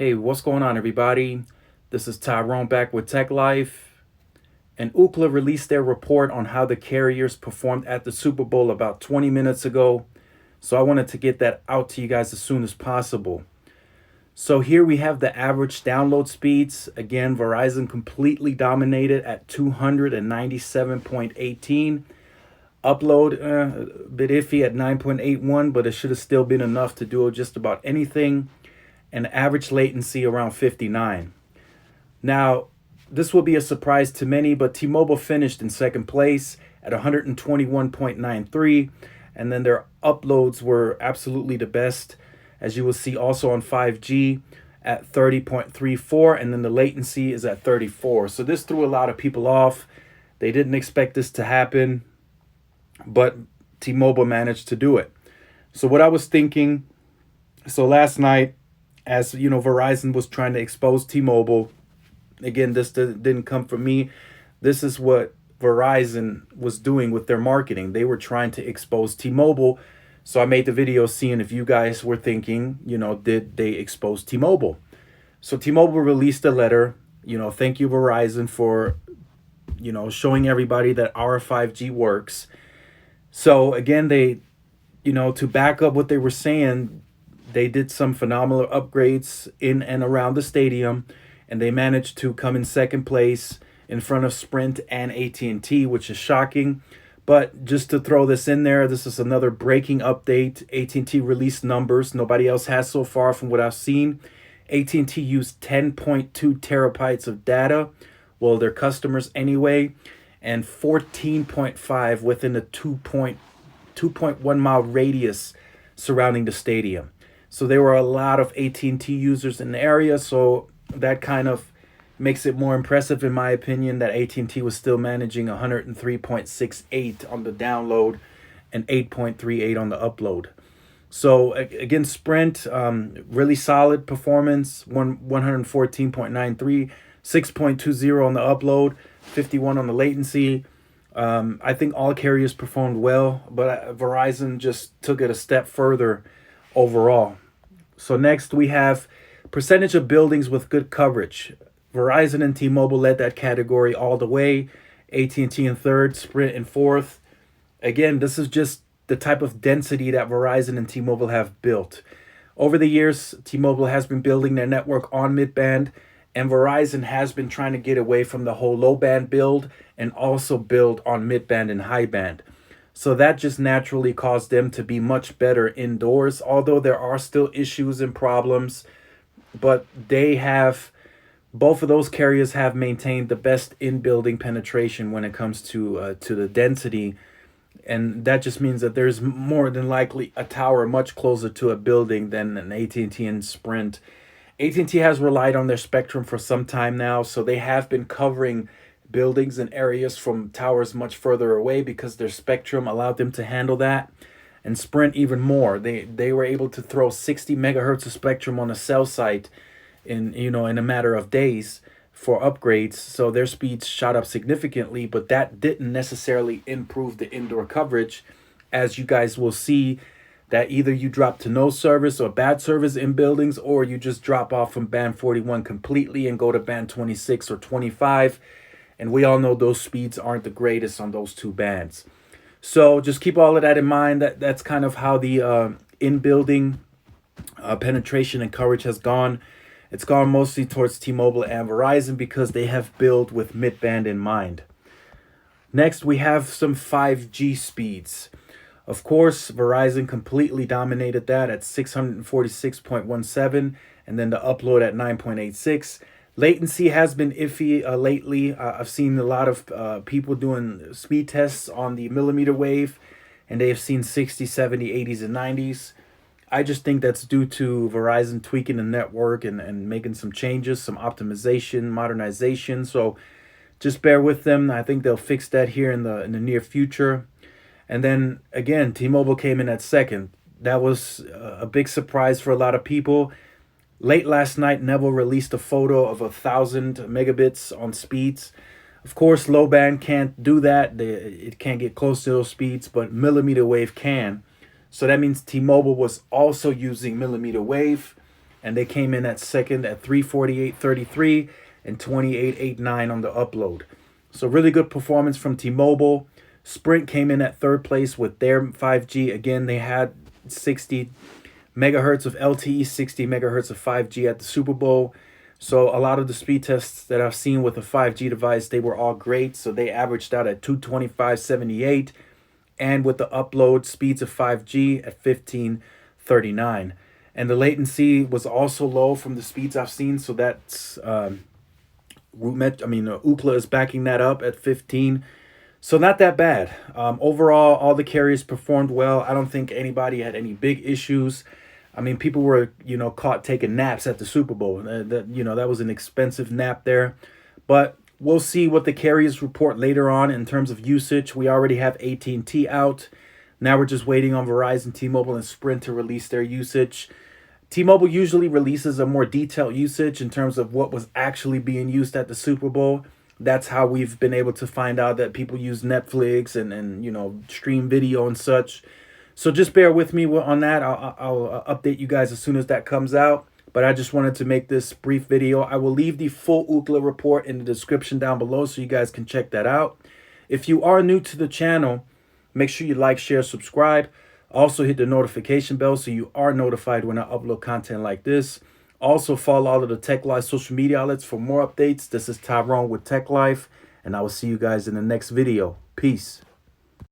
Hey, what's going on, everybody? This is Tyrone back with Tech Life. And Ookla released their report on how the carriers performed at the Super Bowl about 20 minutes ago. So I wanted to get that out to you guys as soon as possible. So here we have the average download speeds. Again, Verizon completely dominated at 297.18. Upload, a bit iffy at 9.81, but it should have still been enough to do just about anything. And average latency around 59. Now, this will be a surprise to many, but T-Mobile finished in second place at 121.93, and then their uploads were absolutely the best, as you will see also on 5G at 30.34, and then the latency is at 34. So this threw a lot of people off. They didn't expect this to happen, but T-Mobile managed to do it. So what I was thinking, so last night, as you know, Verizon was trying to expose T-Mobile. Again, this didn't come from me. This is what Verizon was doing with their marketing. They were trying to expose T-Mobile. So I made the video seeing if you guys were thinking, did they expose T-Mobile? So T-Mobile released a letter, thank you Verizon for, showing everybody that our 5G works. So again, they, to back up what they were saying, they did some phenomenal upgrades in and around the stadium, and they managed to come in second place in front of Sprint and At&T, which is shocking. But just to throw this in there, this is another breaking update. At&T released numbers nobody else has so far from what I've seen. At&T used 10.2 terabytes of data, well, their customers anyway, and 14.5 within a 2.1 mile radius surrounding the stadium. So there were a lot of At&T users in the area, so that kind of makes it more impressive, in my opinion, that At&T was still managing 103.68 on the download and 8.38 on the upload. So again, Sprint, really solid performance, 114.93, 6.20 on the upload, 51 on the latency. I think all carriers performed well, but Verizon just took it a step further overall. So next we have percentage of buildings with good coverage. Verizon and T-Mobile led that category all the way. AT&T in third, Sprint in fourth. Again, this is just the type of density that Verizon and T-Mobile have built. Over the years, T-Mobile has been building their network on mid-band, and Verizon has been trying to get away from the whole low-band build and also build on mid-band and high-band. So that just naturally caused them to be much better indoors, although there are still issues and problems. But both of those carriers have maintained the best in-building penetration when it comes to the density. And that just means that there's more than likely a tower much closer to a building than an AT&T and Sprint. AT&T has relied on their spectrum for some time now, so they have been covering buildings and areas from towers much further away because their spectrum allowed them to handle that. And Sprint even more. They were able to throw 60 megahertz of spectrum on a cell site in a matter of days for upgrades. So their speeds shot up significantly, but that didn't necessarily improve the indoor coverage, as you guys will see that either you drop to no service or bad service in buildings, or you just drop off from band 41 completely and go to band 26 or 25. And we all know those speeds aren't the greatest on those two bands. So just keep all of that in mind. That's kind of how the in-building penetration and coverage has gone. It's gone mostly towards T-Mobile and Verizon because they have built with mid-band in mind. Next, we have some 5G speeds. Of course, Verizon completely dominated that at 646.17, and then the upload at 9.86. Latency has been iffy lately. I've seen a lot of people doing speed tests on the millimeter wave, and they have seen 60, 70, 80s, and 90s. I just think that's due to Verizon tweaking the network and making some changes, some optimization, modernization. So just bear with them. I think they'll fix that here in the near future. And then again, T-Mobile came in at second. That was a big surprise for a lot of people. Late last night, Neville released a photo of 1,000 megabits on speeds. Of course, low band can't do that. It can't get close to those speeds, but millimeter wave can. So that means T-Mobile was also using millimeter wave. and they came in at second at 348.33 and 28.89 on the upload. So really good performance from T-Mobile. Sprint came in at third place with their 5G. Again, they had 60 megahertz of LTE, 60 megahertz of 5G at the Super Bowl. So a lot of the speed tests that I've seen with the 5G device, they were all great. So they averaged out at 225.78, and with the upload speeds of 5G at 1539. And the latency was also low from the speeds I've seen. So that's Ookla is backing that up at 15. So not that bad. Overall, all the carriers performed well. I don't think anybody had any big issues. I mean, people were, caught taking naps at the Super Bowl. That was an expensive nap there. But we'll see what the carriers report later on in terms of usage. We already have AT&T out. Now we're just waiting on Verizon, T-Mobile, and Sprint to release their usage. T-Mobile usually releases a more detailed usage in terms of what was actually being used at the Super Bowl. That's how we've been able to find out that people use Netflix and stream video and such. So just bear with me on that. I'll update you guys as soon as that comes out. But I just wanted to make this brief video. I will leave the full Ookla report in the description down below so you guys can check that out. If you are new to the channel, make sure you like, share, subscribe. Also hit the notification bell so you are notified when I upload content like this. Also follow all of the Tech Life social media outlets for more updates. This is Tyrone with Tech Life, and I will see you guys in the next video. Peace.